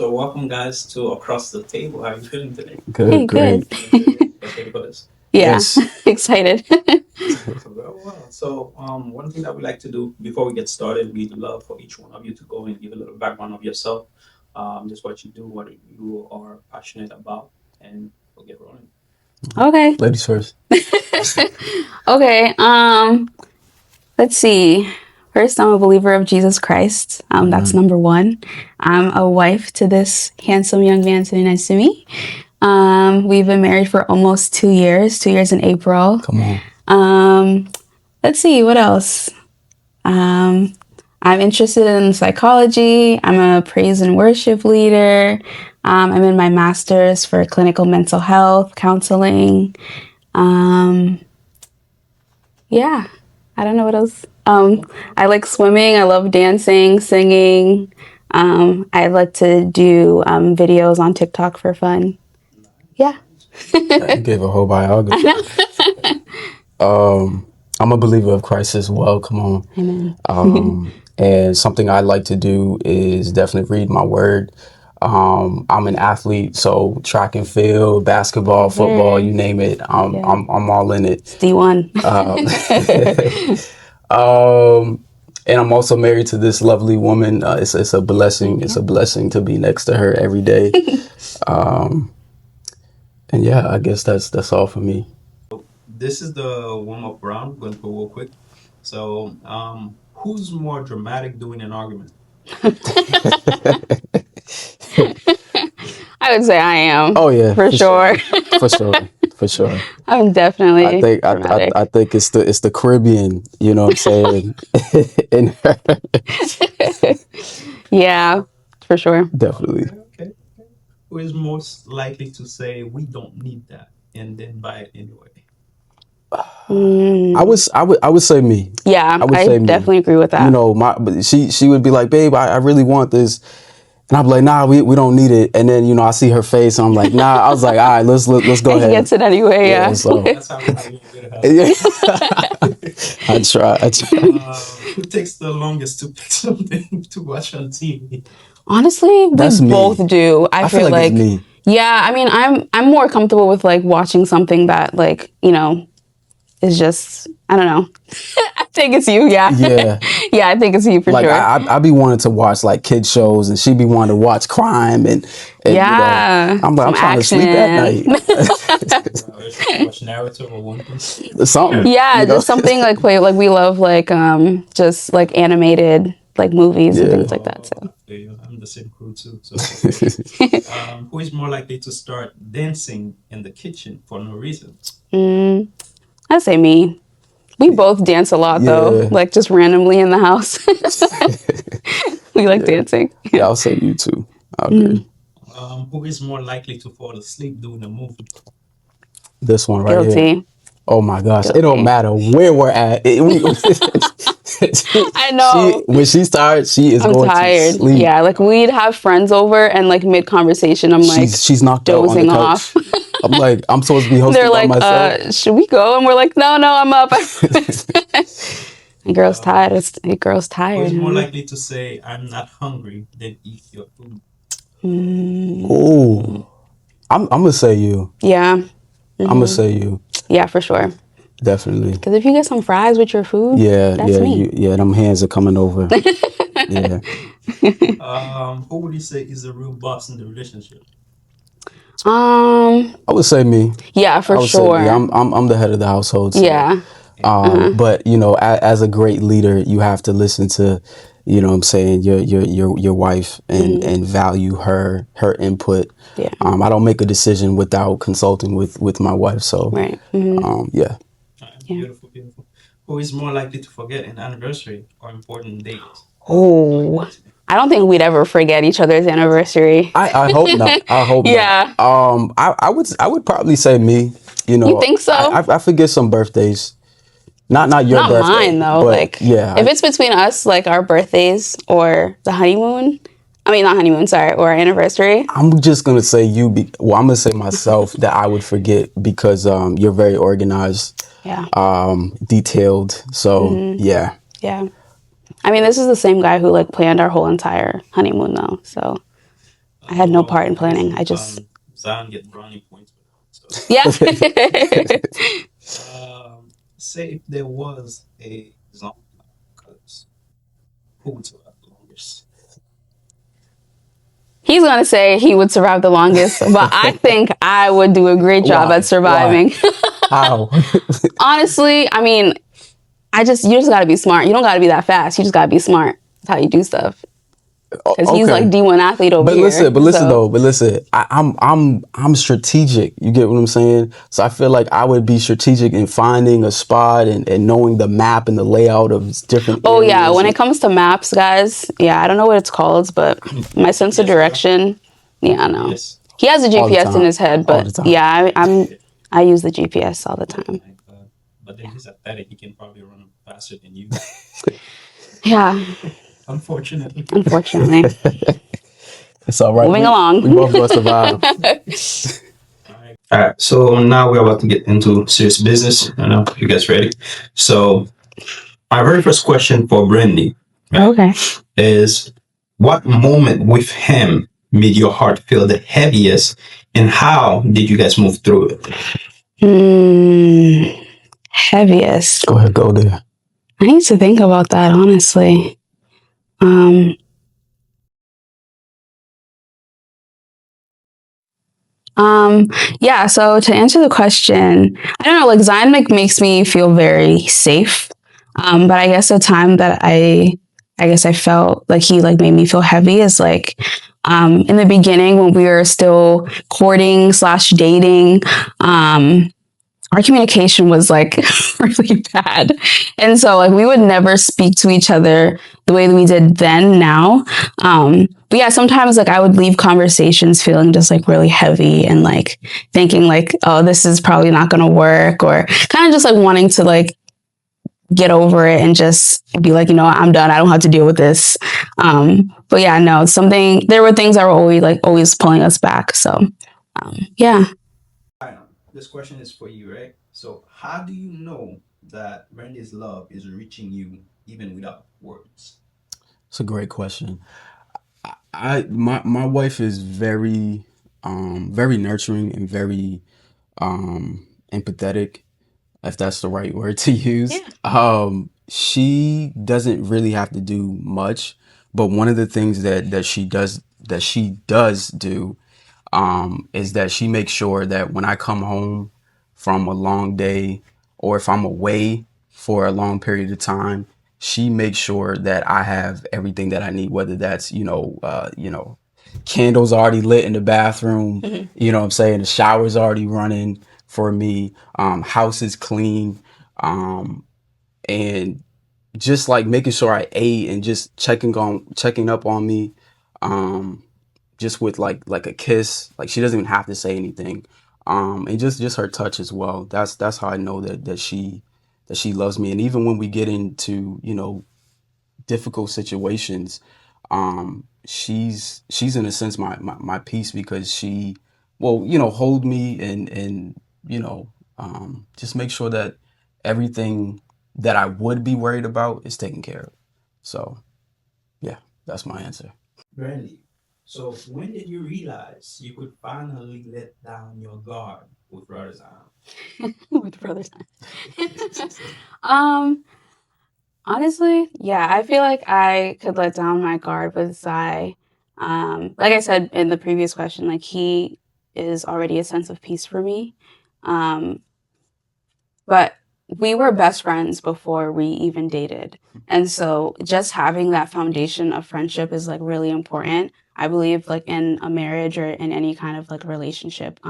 So welcome guys to Across the Table. How are you feeling today? Hey, Good, great. good. Ready for this? Yeah, Yes. excited. So, well. So one thing that we like to do before we get started, we'd love for each one of you to go and give a little background of yourself, just what you do, what you are passionate about, and we'll get rolling. Okay. Ladies first. Okay. Let's see. First, I'm a believer of Jesus Christ. That's number one. I'm a wife to this handsome young man sitting next to me. We've been married for almost 2 years. 2 years in April. Come on. Let's see. What else? I'm interested in psychology. I'm a praise and worship leader. I'm in my master's for clinical mental health counseling. Yeah, I don't know what else. I like swimming. I love dancing, singing. I like to do videos on TikTok for fun. Yeah. That gave a whole biography. I'm a believer of Christ as well. Come on. Amen. And something I like to do is definitely read my word. I'm an athlete, so track and field, basketball, football, you name it. I'm all in it. D1. And I'm also married to this lovely woman. It's a blessing. It's a blessing to be next to her every day. And yeah, I guess that's all for me. This is the warm-up round. Going to go real quick. So, who's more dramatic during an argument? I would say I am. Oh yeah, for sure. for sure, for sure. I'm definitely. I think it's the Caribbean. You know what I'm saying? In her. Yeah, for sure. Definitely. Okay. Who is most likely to say we don't need that and then buy it anyway? I would say me. Yeah, I would say me. definitely agree with that. You know, but she would be like, babe, I really want this. And I'm like, nah, we don't need it. And then, I see her face and I'm like, nah. I was like, all right, let's go ahead. He gets it anyway, yeah. So. That's how you I try. Who takes the longest to pick something to watch on TV? Honestly, we both do. I feel like it's me. Yeah, I mean, I'm more comfortable with like watching something that like, is just, I don't know. I think it's you, yeah. Yeah. Yeah, I think it's you for sure. I be wanting to watch like kid shows and she be wanting to watch crime and yeah. I'm like, I'm trying to sleep at night. Watch Naruto or One Piece. Something. Yeah, just something like we love like just like animated like movies and things like that. So I'm the same crew too. So who is more likely to start dancing in the kitchen for no reason? I'd say me. We both dance a lot though, like just randomly in the house. We like dancing. Yeah, I'll say you too. I agree. Who is more likely to fall asleep during a movie? This one right Guilty. here. Oh my gosh, It don't matter where we're at. I know. When she starts, she is going tired. to sleep. Yeah, like we'd have friends over and like mid conversation, I'm like she's knocked dozing out on the off. couch. I'm like, I'm supposed to be hosting They're by like, myself. Should we go? And we're like, no, I'm up. Girl's tired. Girl's tired. Who is more likely to say, I'm not hungry, than eat your food? Oh, I'm gonna say you. Yeah. I'm gonna say you. Yeah, for sure. Definitely. Because if you get some fries with your food, that's me. Them hands are coming over. Yeah. Who would you say is the real boss in the relationship? I would say me. Yeah, for I would sure. Say me. I'm the head of the household. So, yeah. But as a great leader, you have to listen to, what I'm saying, your wife and value her input. Yeah. I don't make a decision without consulting with my wife. So right. Yeah. Beautiful. Who is more likely to forget an anniversary or important date? Oh, I don't think we'd ever forget each other's anniversary. I hope not. I hope yeah. not. I would probably say me. You think so? I forget some birthdays. Not your birthday. Not mine though. Like yeah. If it's between us, like our birthdays or the honeymoon. I mean, not honeymoon, sorry, or our anniversary. I'm just gonna say you. I'm gonna say myself that I would forget because you're very organized. Yeah. Detailed. So yeah. Yeah. I mean, this is the same guy who like planned our whole entire honeymoon though. So I had no Well, part in I guess planning. I just Zion get brownie points for that. So, yeah. say if there was a zombie apocalypse, who would survive the longest? He's gonna say he would survive the longest, but I think I would do a great job at Why? surviving. How? Honestly, I mean, you just gotta be smart. You don't gotta be that fast. You just gotta be smart. That's how you do stuff. Because he's like Okay. D1 athlete over here. But listen So, though, but listen, I'm strategic. You get what I'm saying? So I feel like I would be strategic in finding a spot and knowing the map and the layout of different oh yeah, areas. when it comes to maps, guys, yeah, I don't know what it's called, but my sense of GPS guy? direction, yeah, no. Yes. He has a All the GPS in time. his head, All the but time. yeah, I use the GPS all the Oh time. my God. But then he's athletic. He can probably run faster than you. Yeah, Unfortunately. unfortunately. It's all right. Moving along. We both gonna survive. All right. So now we're about to get into serious business. I know you guys ready. So my very first question for Brandy Okay. is, what moment with him made your heart feel the heaviest, and how did you guys move through it? Heaviest. Go ahead, go there. I need to think about that, honestly. Yeah, so to answer the question, I don't know, like Zion makes me feel very safe. But I guess the time that I guess I felt like he like made me feel heavy is like in the beginning when we were still courting slash dating. Our communication was like really bad. And so like we would never speak to each other the way that we did then now. But yeah, sometimes like I would leave conversations feeling just like really heavy and like thinking like, oh, this is probably not gonna work, or kind of just like wanting to like get over it and just be like, you know, I'm done. I don't have to deal with this. But yeah, no, there were things that were always pulling us back. So yeah. This question is for you, right? So, how do you know that Brandy's love is reaching you even without words? It's a great question. My wife is very nurturing and very empathetic, if that's the right word to use. She doesn't really have to do much, but one of the things that she does do is that she makes sure that when I come home from a long day, or if I'm away for a long period of time, she makes sure that I have everything that I need, whether that's, candles already lit in the bathroom, you know what I'm saying? The shower's already running for me, house is clean, and just like making sure I ate and just checking up on me. Just with like a kiss. Like she doesn't even have to say anything. And just her touch as well. That's how I know that she loves me. And even when we get into, difficult situations, she's in a sense my peace, because she will, hold me and just make sure that everything that I would be worried about is taken care of. So yeah, that's my answer. Brandy, so when did you realize you could finally let down your guard with Brother Zion? With brothers. um Honestly, yeah, I feel like I could let down my guard with Zai. Like I said in the previous question, like he is already a sense of peace for me. Um, but we were best friends before we even dated. And so just having that foundation of friendship is like really important. I believe like in a marriage or in any kind of like relationship,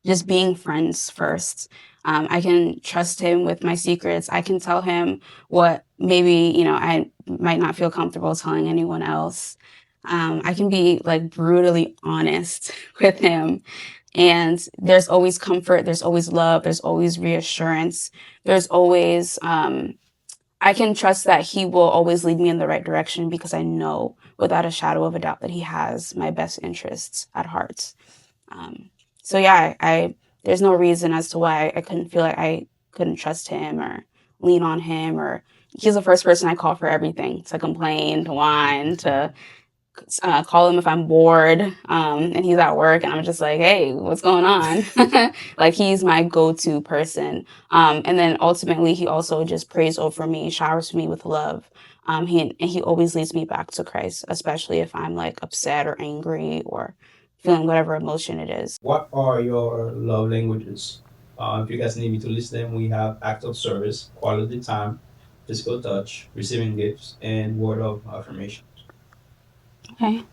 just being friends first. I can trust him with my secrets. I can tell him what maybe, I might not feel comfortable telling anyone else. I can be like brutally honest with him, and there's always comfort, there's always love, there's always reassurance, there's always I can trust that he will always lead me in the right direction, because I know without a shadow of a doubt that he has my best interests at heart. So yeah, I there's no reason as to why I couldn't feel like I couldn't trust him or lean on him, or he's the first person I call for everything, to complain, to whine, to call him if I'm bored, and he's at work, and I'm just like, hey, what's going on? Like, he's my go-to person. And then ultimately, he also just prays over me, showers me with love. He always leads me back to Christ, especially if I'm like upset or angry or feeling whatever emotion it is. What are your love languages? If you guys need me to list them, we have act of service, quality time, physical touch, receiving gifts, and word of affirmation. Okay.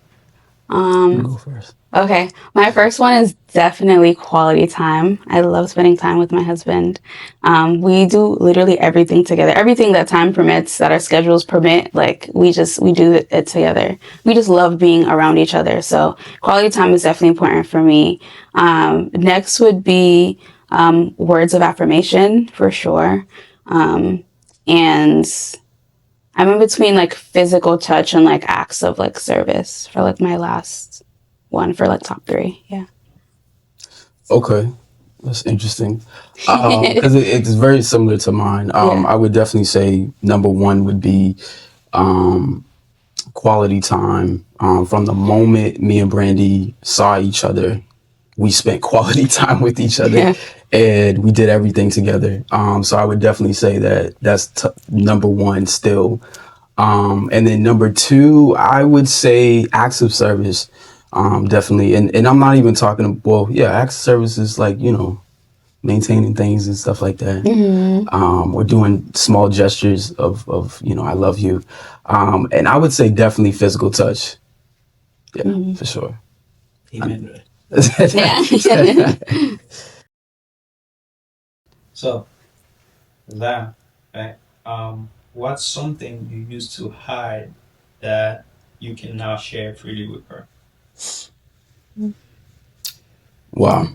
You go first. Okay. My first one is definitely quality time. I love spending time with my husband. We do literally everything together. Everything that time permits, that our schedules permit, like we do it together. We just love being around each other. So quality time is definitely important for me. Next would be words of affirmation for sure. And I'm in between like physical touch and like acts of like service for like my last one for like top three. Yeah. Okay, that's interesting. Because it's very similar to mine. Yeah. I would definitely say number one would be quality time. From the moment me and Brandy saw each other, we spent quality time with each other, Yeah. and we did everything together. So I would definitely say that that's number one still. And then number two, I would say acts of service. Definitely. And I'm not even talking, well, yeah, acts of service is like, maintaining things and stuff like that. Or doing small gestures of, I love you. And I would say definitely physical touch. Yeah, for sure. Amen. Yeah. So that, right? What's something you used to hide that you can now share freely with her? Wow.